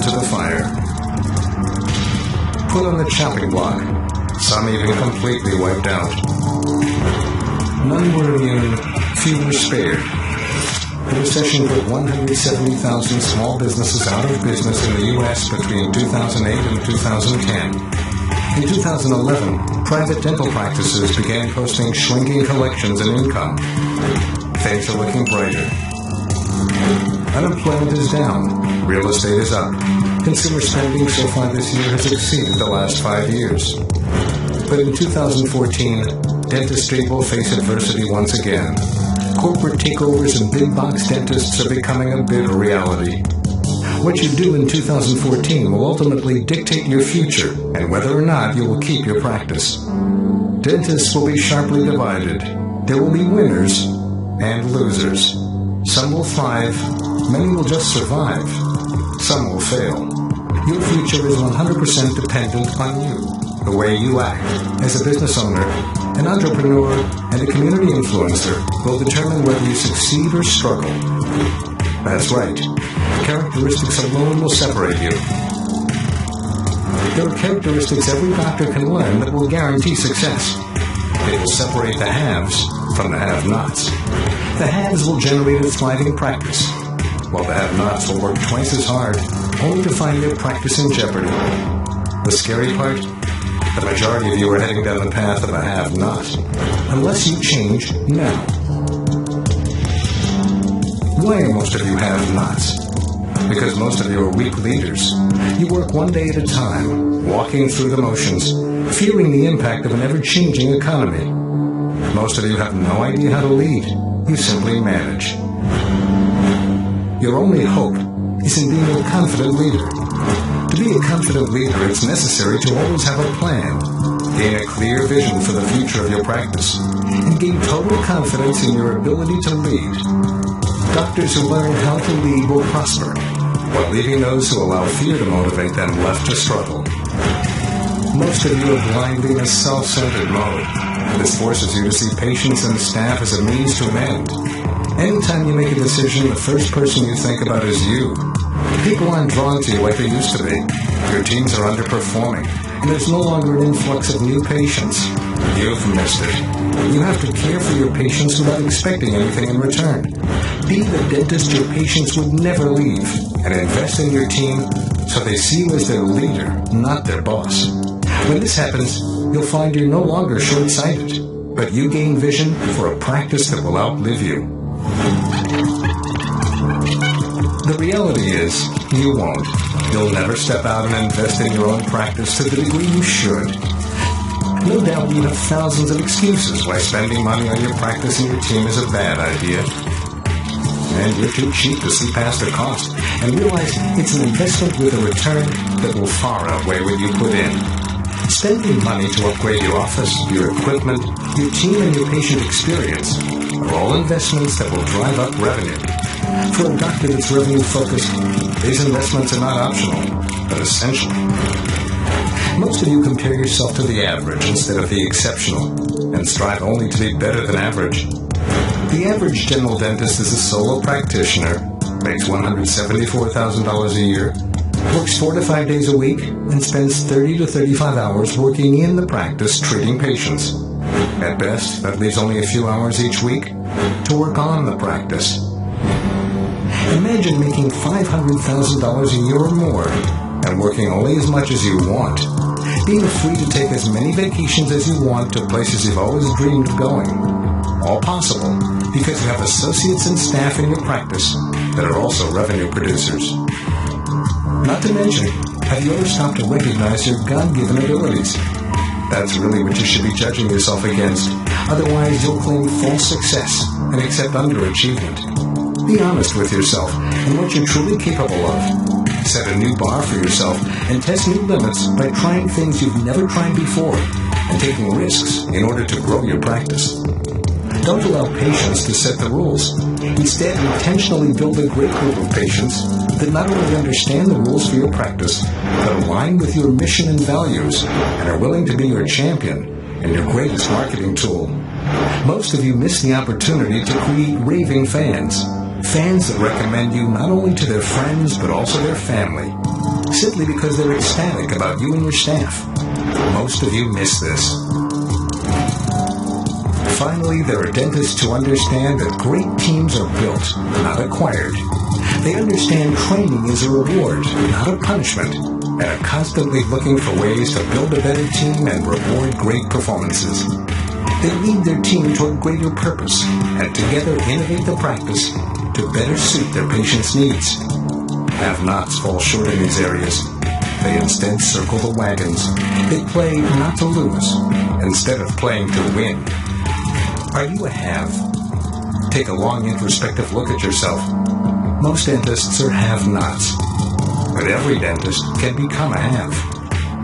to the fire. Put on the chopping block, some even completely wiped out. None were immune, few were spared. The recession put 170,000 small businesses out of business in the U.S. between 2008 and 2010. In 2011, private dental practices began posting shrinking collections and income. Things are looking brighter. Unemployment is down. Real estate is up. Consumer spending so far this year has exceeded the last 5 years. But in 2014, dentistry will face adversity once again. Corporate takeovers and big box dentists are becoming a bitter reality. What you do in 2014 will ultimately dictate your future and whether or not you will keep your practice. Dentists will be sharply divided. There will be winners and losers. Some will thrive, many will just survive. Some will fail. Your future is 100% dependent on you, the way you act. As a business owner, an entrepreneur, and a community influencer will determine whether you succeed or struggle. That's right. Characteristics alone will separate you. There are characteristics every doctor can learn that will guarantee success. It will separate the haves from the have-nots. The haves will generate a thriving practice, while the have-nots will work twice as hard, only to find their practice in jeopardy. The scary part? The majority of you are heading down the path of a have-not, unless you change now. Why are most of you have-nots? Because most of you are weak leaders. You work one day at a time, walking through the motions, fearing the impact of an ever-changing economy. Most of you have no idea how to lead. You simply manage. Your only hope is in being a confident leader. To be a confident leader, it's necessary to always have a plan, gain a clear vision for the future of your practice, and gain total confidence in your ability to lead. Doctors who learn how to lead will prosper, while leaving those who allow fear to motivate them left to struggle. Most of you are blindly in a self-centered mode. This forces you to see patients and staff as a means to an end. Anytime you make a decision, the first person you think about is you. People aren't drawn to you like they used to be. Your teams are underperforming, and there's no longer an influx of new patients. You've missed it. You have to care for your patients without expecting anything in return. Be the dentist your patients would never leave, and invest in your team so they see you as their leader, not their boss. When this happens, you'll find you're no longer short-sighted, but you gain vision for a practice that will outlive you. The reality is, you won't. You'll never step out and invest in your own practice to the degree you should. No doubt you have thousands of excuses why spending money on your practice and your team is a bad idea. And you're too cheap to see past the cost and realize it's an investment with a return that will far outweigh what you put in. Spending money to upgrade your office, your equipment, your team, and your patient experience are all investments that will drive up revenue. For a doctor that's revenue-focused, these investments are not optional, but essential. Most of you compare yourself to the average instead of the exceptional, and strive only to be better than average. The average general dentist is a solo practitioner, makes $174,000 a year, works 4 to 5 days a week, and spends 30 to 35 hours working in the practice treating patients. At best, that leaves only a few hours each week to work on the practice. Imagine making $500,000 a year or more and working only as much as you want, being free to take as many vacations as you want to places you've always dreamed of going. All possible because you have associates and staff in your practice that are also revenue producers. Not to mention, have you ever stopped to recognize your God-given abilities? That's really what you should be judging yourself against. Otherwise, you'll claim false success and accept underachievement. Be honest with yourself and what you're truly capable of. Set a new bar for yourself and test new limits by trying things you've never tried before and taking risks in order to grow your practice. Don't allow patients to set the rules. Instead, intentionally build a great group of patients that not only understand the rules for your practice, but align with your mission and values and are willing to be your champion and your greatest marketing tool. Most of you miss the opportunity to create raving fans. Fans that recommend you not only to their friends, but also their family. simply because they're ecstatic about you and your staff. Most of you miss this. Finally, there are dentists who understand that great teams are built, not acquired. They understand training is a reward, not a punishment, and are constantly looking for ways to build a better team and reward great performances. They lead their team toward greater purpose and together innovate the practice to better suit their patients' needs. Have-nots fall short in these areas. They instead circle the wagons. They play not to lose instead of playing to win. Are you a have? Take a long introspective look at yourself. Most dentists are have-nots, but every dentist can become a have.